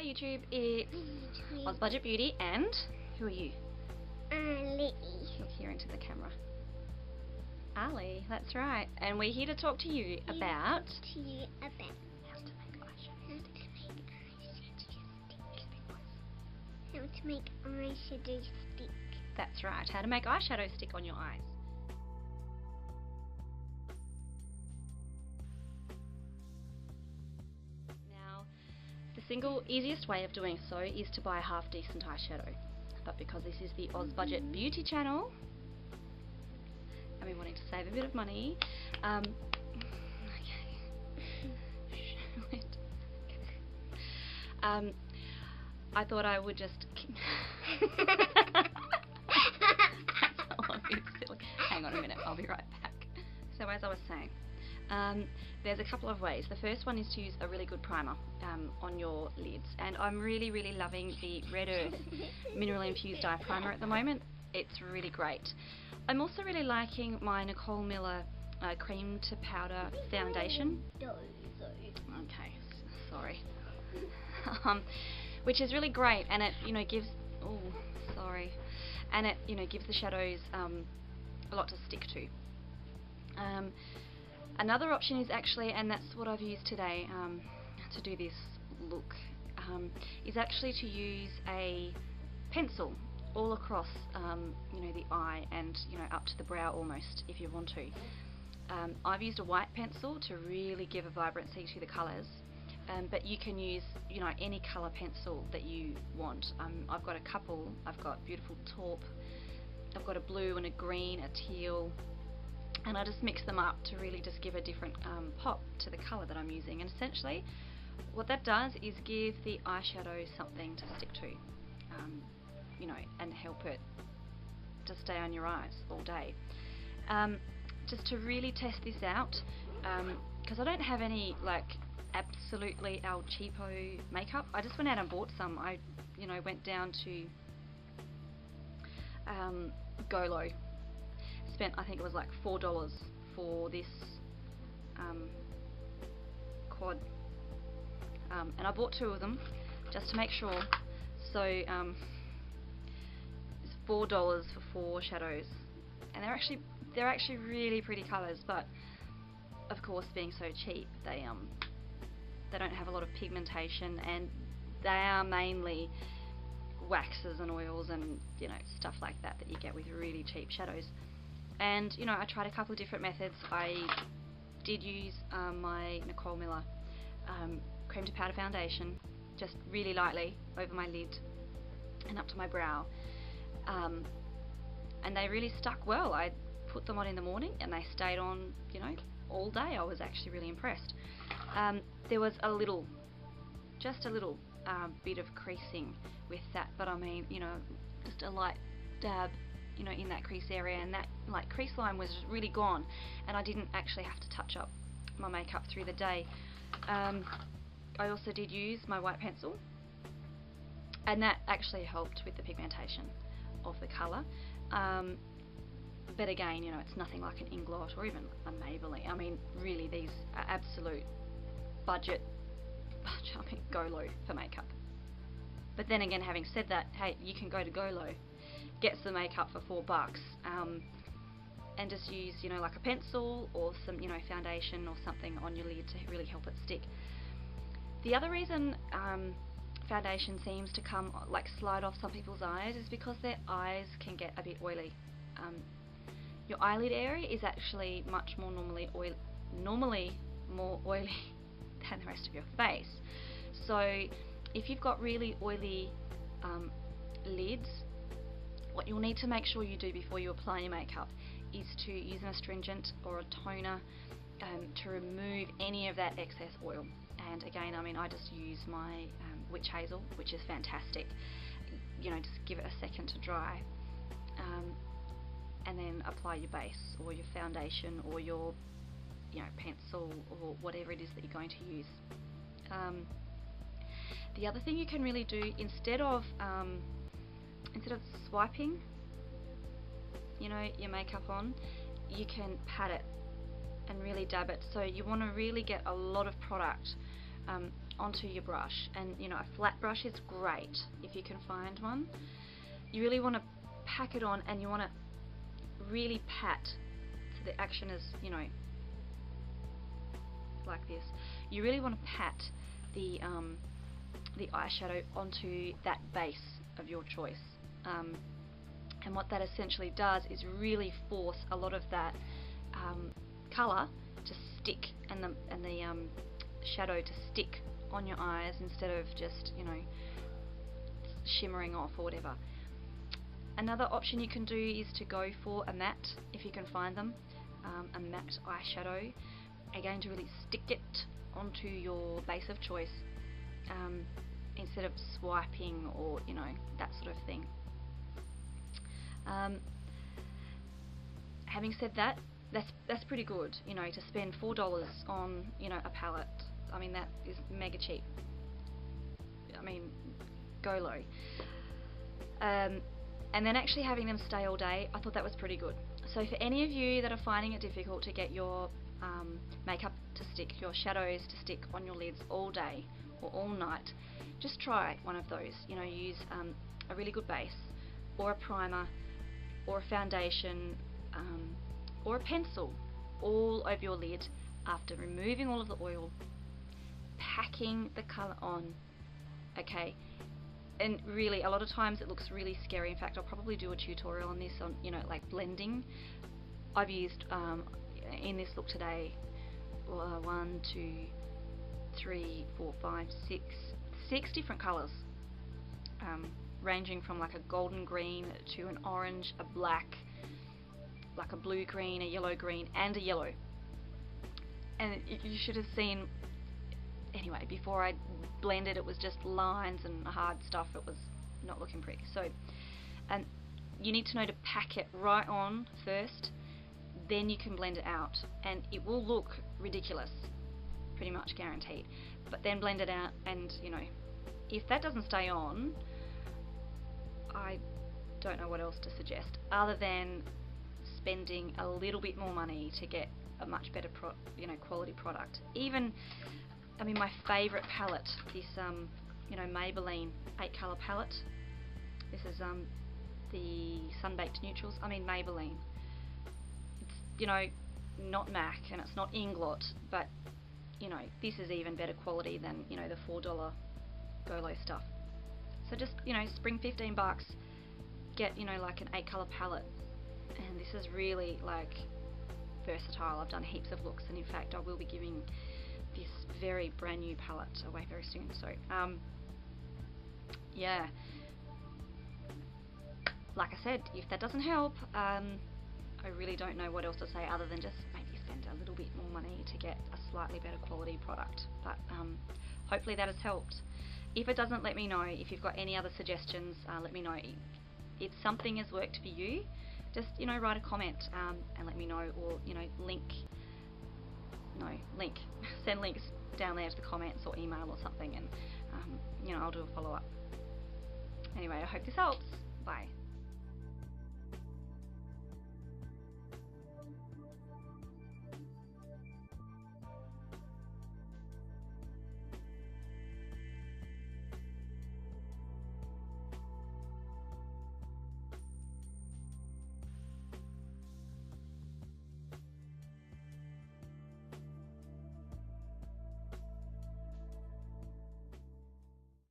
YouTube, it's Oz Budget Beauty, and who are you? Lily. Look here into the camera. Ali, that's right. And we're here to talk to you about how to make eyeshadow stick. How to make eyeshadow stick. That's right, how to make eyeshadow stick on your eyes. Now, the single easiest way of doing so is to buy a half decent eyeshadow. But because this is the Oz Budget Beauty channel, and we're wanting to save a bit of money, I thought I would just hang on a minute, I'll be right back. So as I was saying, there's a couple of ways. The first one is to use a really good primer on your lids, and I'm really loving the Red Earth mineral infused eye primer at the moment. It's really great. I'm also really liking my Nicole Miller cream to powder foundation. Okay, sorry. Which is really great, and it gives gives the shadows a lot to stick to. Another option is actually, and that's what I've used today to do this look, is actually to use a pencil all across the eye and up to the brow almost, if you want to. I've used a white pencil to really give a vibrancy to the colours, but you can use any colour pencil that you want. I've got a couple. I've got beautiful taupe, I've got a blue and a green, a teal, and I just mix them up to really just give a different pop to the colour that I'm using. And essentially what that does is give the eyeshadow something to stick to, and help it to stay on your eyes all day. Just to really test this out, because I don't have any absolutely El Cheapo makeup. I just went out and bought some. I went down to Golo, spent, I think it was like $4 for this quad, and I bought 2 of them just to make sure. So it's $4 for 4 shadows, and they're actually really pretty colours, but of course, being so cheap, they don't have a lot of pigmentation, and they are mainly waxes and oils and stuff like that you get with really cheap shadows. And I tried a couple of different methods. I did use my Nicole Miller cream to powder foundation, just really lightly over my lid and up to my brow, and they really stuck well. I put them on in the morning and they stayed on all day. I was actually really impressed. There was just a little bit of creasing with that, but I mean just a light dab in that crease area, and that crease line was really gone, and I didn't actually have to touch up my makeup through the day. I also did use my white pencil, and that actually helped with the pigmentation of the colour. But again, it's nothing like an Inglot or even a Maybelline. I mean, really, these are absolute budget, Golo for makeup. But then again, having said that, hey, you can go to Golo, get some makeup for $4, and just use like a pencil or some foundation or something on your lid to really help it stick. The other reason foundation seems to slide off some people's eyes is because their eyes can get a bit oily. Your eyelid area is actually much more normally more oily than the rest of your face. So if you've got really oily lids, what you'll need to make sure you do before you apply your makeup is to use an astringent or a toner to remove any of that excess oil. And again, I mean, I just use my witch hazel, which is fantastic. Just give it a second to dry, and then apply your base or your foundation or your pencil or whatever it is that you're going to use. The other thing you can really do, instead of swiping your makeup on, you can pat it and really dab it. So you want to really get a lot of product onto your brush, and you know, a flat brush is great if you can find one. You really want to pack it on, and you want to really pat, so the action is, you know, like this. You really want to pat the eyeshadow onto that base of your choice, and what that essentially does is really force a lot of that colour to stick, and the shadow to stick on your eyes instead of just, you know, shimmering off or whatever. Another option you can do is to go for a matte, if you can find them, a matte eyeshadow, again to really stick it onto your base of choice, instead of swiping or, you know, that sort of thing. Having said that, that's pretty good, you know, to spend $4 on, you know, a palette. I mean, that is mega cheap. I mean, go low. And then actually having them stay all day, I thought that was pretty good. So for any of you that are finding it difficult to get your makeup to stick, your shadows to stick on your lids all day or all night, just try one of those. You know, use a really good base, or a primer, or a foundation, or a pencil all over your lid after removing all of the oil, packing the colour on, okay? And really, a lot of times it looks really scary. In fact, I'll probably do a tutorial on this, on, you know, like blending. I've used, in this look today, 1, 2, 3, 4, 5, 6 different colours, ranging from like a golden green to an orange, a black, like a blue green, a yellow green, and a yellow. And you should have seen, anyway, before I blended, it was just lines and hard stuff. It was not looking pretty. So, and you need to know to pack it right on first, then you can blend it out, and it will look ridiculous, pretty much guaranteed. But then blend it out, and you know, if that doesn't stay on, I don't know what else to suggest other than spending a little bit more money to get a much better quality product. Even, I mean, my favourite palette, this you know, Maybelline 8-colour palette. This is the Sun-Baked Neutrals. I mean, Maybelline. It's, you know, not MAC and it's not Inglot, but you know, this is even better quality than, you know, the $4 Go Low stuff. So just, you know, spring 15 bucks, get, you know, like an 8-colour palette, and this is really like versatile. I've done heaps of looks, and in fact I will be giving this very brand new palette away very soon. So yeah, like I said, if that doesn't help, I really don't know what else to say other than just maybe spend a little bit more money to get a slightly better quality product. But hopefully that has helped. If it doesn't, let me know. If you've got any other suggestions, let me know. If something has worked for you, just, you know, write a comment and let me know, or, you know, send links down there to the comments or email or something, and you know, I'll do a follow-up. Anyway, I hope this helps. Bye.